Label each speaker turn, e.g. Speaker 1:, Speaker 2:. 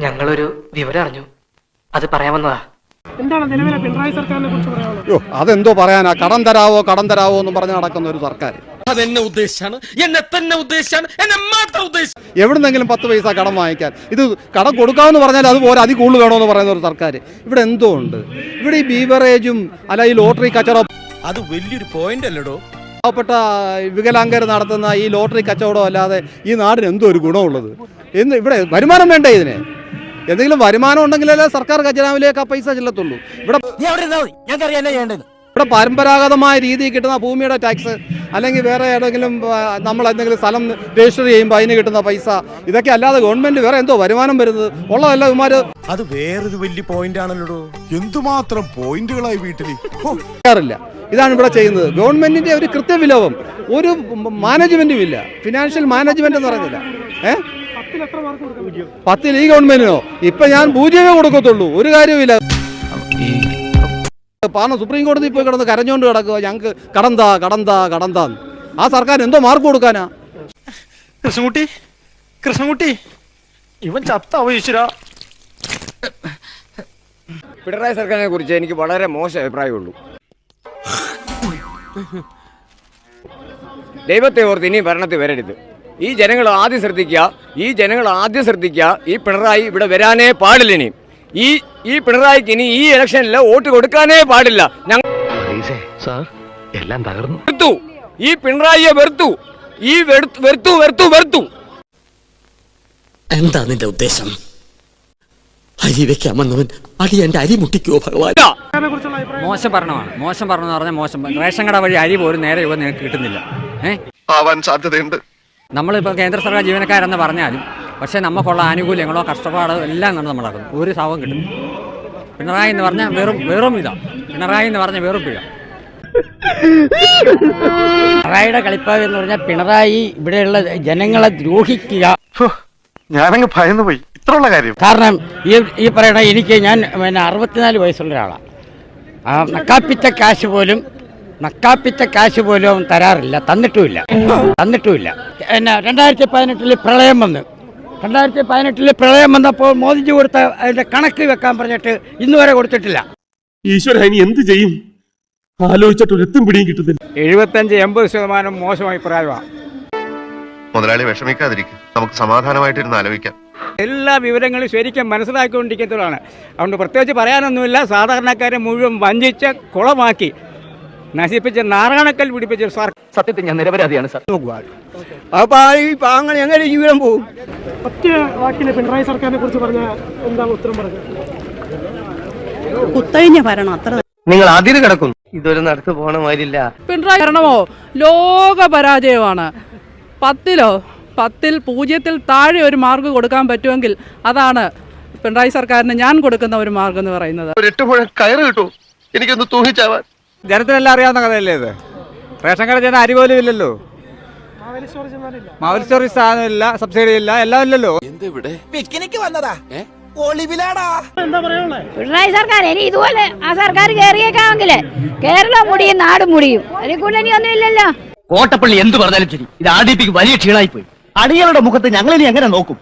Speaker 1: ഞങ്ങളൊരു വിവരം അറിഞ്ഞു, അത് പറയാമെന്നതാ.
Speaker 2: എന്താണ് നിലവിലെ പിണറായി സർക്കാരിനെ കുറിച്ച് പറയാനുള്ളത്?
Speaker 3: അതെന്തോ പറയാനാ, കടം തരാവോ എന്ന് പറഞ്ഞ് നടക്കുന്ന ഒരു സർക്കാർ.
Speaker 4: അതെന്നെ ഉദ്ദേശിച്ചാണ്, എന്നെ തന്നെ ഉദ്ദേശിച്ചാണ്, എന്നെ മാത്രം ഉദ്ദേശിച്ചു.
Speaker 3: എവിടുന്നെങ്കിലും 10 പൈസ കടം വാങ്ങിക്കാൻ, ഇത് കടം കൊടുക്കാമെന്ന് പറഞ്ഞാൽ അതുപോലെ അതിൽ കൂടുതൽ വേണമെന്ന് പറയുന്ന ഒരു സർക്കാർ ഇവിടെ എന്തോ ഉണ്ട്. ഇവിടെ ഈ ബീവറേജും അല്ല ഈ ലോട്ടറി കച്ചവടം,
Speaker 4: അത് വലിയൊരു പോയിന്റ് അല്ലടോ.
Speaker 3: പാവപ്പെട്ട വികലാംഗർ നടത്തുന്ന ഈ ലോട്ടറി കച്ചവടം അല്ലാതെ ഈ നാടിന് എന്തോ ഒരു ഗുണമുള്ളത്? ഇവിടെ വരുമാനം വേണ്ടേ? ഇതിന് എന്തെങ്കിലും വരുമാനം ഉണ്ടെങ്കിലല്ലേ സർക്കാർ ഖജനാവിലേക്ക് ആ പൈസ ചെല്ലത്തുള്ളൂ. ഇവിടെ പരമ്പരാഗതമായ രീതിയിൽ കിട്ടുന്ന ഭൂമിയുടെ ടാക്സ്, അല്ലെങ്കിൽ വേറെ ഏതെങ്കിലും നമ്മൾ എന്തെങ്കിലും സ്ഥലം രജിസ്റ്റർ ചെയ്യുമ്പോൾ അതിന് കിട്ടുന്ന പൈസ, ഇതൊക്കെ അല്ലാതെ ഗവൺമെന്റ് വേറെ എന്തോ വരുമാനം വരുന്നത് ഉള്ളതല്ല ഇവന്മാര്.
Speaker 4: അത് വേറൊരു വലിയ പോയിന്റ് ആണല്ലോ.
Speaker 5: എന്തുമാത്രം പോയിന്റുകളായി വീട്ടിൽ
Speaker 3: ല്ല. ഇതാണ് ഇവിടെ ചെയ്യുന്നത്. ഗവൺമെന്റിന്റെ ഒരു കൃത്യവിലോപം, ഒരു മാനേജ്മെന്റും ഇല്ല, ഫിനാൻഷ്യൽ മാനേജ്മെന്റ് എന്ന് പറയുന്നില്ല. 10 ഈ ഗവൺമെന്റിനോ ഇപ്പൊ ഞാൻ 0 കൊടുക്കത്തുള്ളൂ, ഒരു കാര്യവുമില്ല. സുപ്രീം കോടതി പോയി കിടന്ന് കരഞ്ഞോണ്ട് കിടക്കുക, ഞങ്ങൾക്ക് കടന്താ. ആ സർക്കാർ എന്തോ മാർക്ക് കൊടുക്കാനാ?
Speaker 6: കൃഷ്ണൻകുട്ടി ഇവൻ ചത്താവോ ഈശ്വരാ.
Speaker 7: പിണറായി സർക്കാരിനെ കുറിച്ച് എനിക്ക് വളരെ മോശം അഭിപ്രായമുള്ളൂ. ദൈവത്തെ ഓർത്ത് ഇനി ഭരണത്തിൽ വരരുത്. ഈ ജനങ്ങൾ ആദ്യം ശ്രദ്ധിക്കുക. ഈ പിണറായി ഇവിടെ വരാനേ പാടില്ല. ഇനി ഈ പിണറായിക്ക് ഇനി ഈ ഇലക്ഷനിൽ വോട്ട് കൊടുക്കാനേ പാടില്ല. ഞങ്ങൾ വെറുത്തു, ഈ പിണറായിയെ വെറുത്തു.
Speaker 4: എന്താ നിന്റെ ഉദ്ദേശം? അരി വെക്കാമെന്നവൻ അടി എന്റെ അരി മുട്ടിക്കോ ഭഗവാൻ.
Speaker 8: മോശം ഭരണമെന്ന് പറഞ്ഞാൽ മോശം. റേഷൻ കട വഴി അരി പോലും നേരെ നിങ്ങൾക്ക് കിട്ടുന്നില്ല.
Speaker 5: ആവാൻ സാധ്യതയുണ്ട്.
Speaker 8: നമ്മളിപ്പോൾ കേന്ദ്ര സർക്കാർ ജീവനക്കാരെന്ന് പറഞ്ഞാലും പക്ഷേ നമുക്കുള്ള ആനുകൂല്യങ്ങളോ കഷ്ടപ്പാടോ എല്ലാം നമ്മൾ നടക്കുന്നു, ഒരു സാവും കിട്ടും. പിണറായി എന്ന് പറഞ്ഞാൽ വെറും ഇതാണ്. വെറും പിഴ.
Speaker 9: പിണറായിയുടെ കളിപ്പാവ് എന്ന് പറഞ്ഞാൽ പിണറായി ഇവിടെയുള്ള ജനങ്ങളെ ദ്രോഹിക്കുക.
Speaker 5: ഞാനങ്ങ് ഭയന്നു പോയി, ഇത്രയുള്ള കാര്യം.
Speaker 9: കാരണം ഈ പറയണ ഞാൻ 64 വയസ്സുള്ള ഒരാളാണ്. നക്കാപ്പിച്ച കാശ് പോലും തരാറില്ല, തന്നിട്ടുമില്ല. 2018 പ്രളയം വന്നു. 2018 പ്രളയം വന്നപ്പോൾ മോദിജി കൊടുത്ത അതിന്റെ കണക്ക് വെക്കാൻ പറഞ്ഞിട്ട് ഇന്ന് വരെ കൊടുത്തിട്ടില്ല.
Speaker 6: ഈശ്വര ഇനി എന്ത് ചെയ്യും? ആലോചിച്ചിട്ട് ഒരു എത്തും പിടിയും കിട്ടുന്നില്ല.
Speaker 9: 75-80% മോശം അഭിപ്രായമാണ്.
Speaker 5: മുതലാളി വിഷമിക്കാതിരിക്കും, നമുക്ക് സമാധാനമായിട്ടിരുന്ന് ആലോചിക്കാം.
Speaker 9: എല്ലാ വിവരങ്ങളും ശരിക്കും മനസ്സിലാക്കിക്കൊണ്ടിരിക്കുന്നതാണ്. അതുകൊണ്ട് പ്രത്യേകിച്ച് പറയാനൊന്നുമില്ല. സാധാരണക്കാരെ മുഴുവൻ വഞ്ചിച്ച് കുളമാക്കി നശിപ്പിച്ച് നാരായണക്കൽ പിടിപ്പിച്ച
Speaker 1: സത്യത്തിൽ ഞാൻ നിരപരാധിയാണ് സാർ.
Speaker 9: അങ്ങനെ എങ്ങനെ ജീവിതം പോകും?
Speaker 2: ഒറ്റ വാക്കിലെ പിണറായി സർക്കാരിനെ കുറിച്ച് പറഞ്ഞാൽ എന്താണ് ഉത്തരം പറഞ്ഞത്?
Speaker 10: കുത്തഴിഞ്ഞ ഭരണം, അത്ര.
Speaker 1: നിങ്ങൾ അതിര് കിടക്കുന്നു, ഇതൊരു നടത്തു പോണ മാതിരില്ല.
Speaker 10: പിണറായി ഭരണമോ ലോക പരാജയമാണ്. 10ൽ 0 താഴെ ഒരു മാർക്ക് കൊടുക്കാൻ പറ്റുമെങ്കിൽ അതാണ് പിണറായി സർക്കാരിന് ഞാൻ കൊടുക്കുന്ന ഒരു മാർക്ക് എന്ന് പറയുന്നത്.
Speaker 5: 8 മുഴം കയറ് കിട്ടും എനിക്കൊന്ന് തൂങ്ങിച്ചാവാൻ.
Speaker 7: ജനത്തിനെല്ലാം അറിയാവുന്ന കഥയല്ലേ ഇത്? റേഷൻ കട ചെയ്യുന്ന അരി പോലും ഇല്ലല്ലോ, മാവലി സ്റ്റോറി സാധനമില്ല, സബ്സിഡി ഇല്ല, എല്ലാം ഇല്ലല്ലോ.
Speaker 10: പിണറായി സർക്കാർ ഇനി ഇതുപോലെ ആ സർക്കാർ കയറിയേക്കാമെങ്കിലേ കേരളം മുടിയും നാടും മുടിയും. അതിൽ കൂടുതൽ ഇനിയൊന്നും ഇല്ലല്ലോ.
Speaker 1: കോട്ടപ്പള്ളി എന്ത് പറഞ്ഞാലും ശരി, ഇത് RDPക്ക് വലിയ ക്ഷീണമായി പോയി. അടികളുടെ മുഖത്ത് ഞങ്ങളിനി എങ്ങനെ നോക്കും?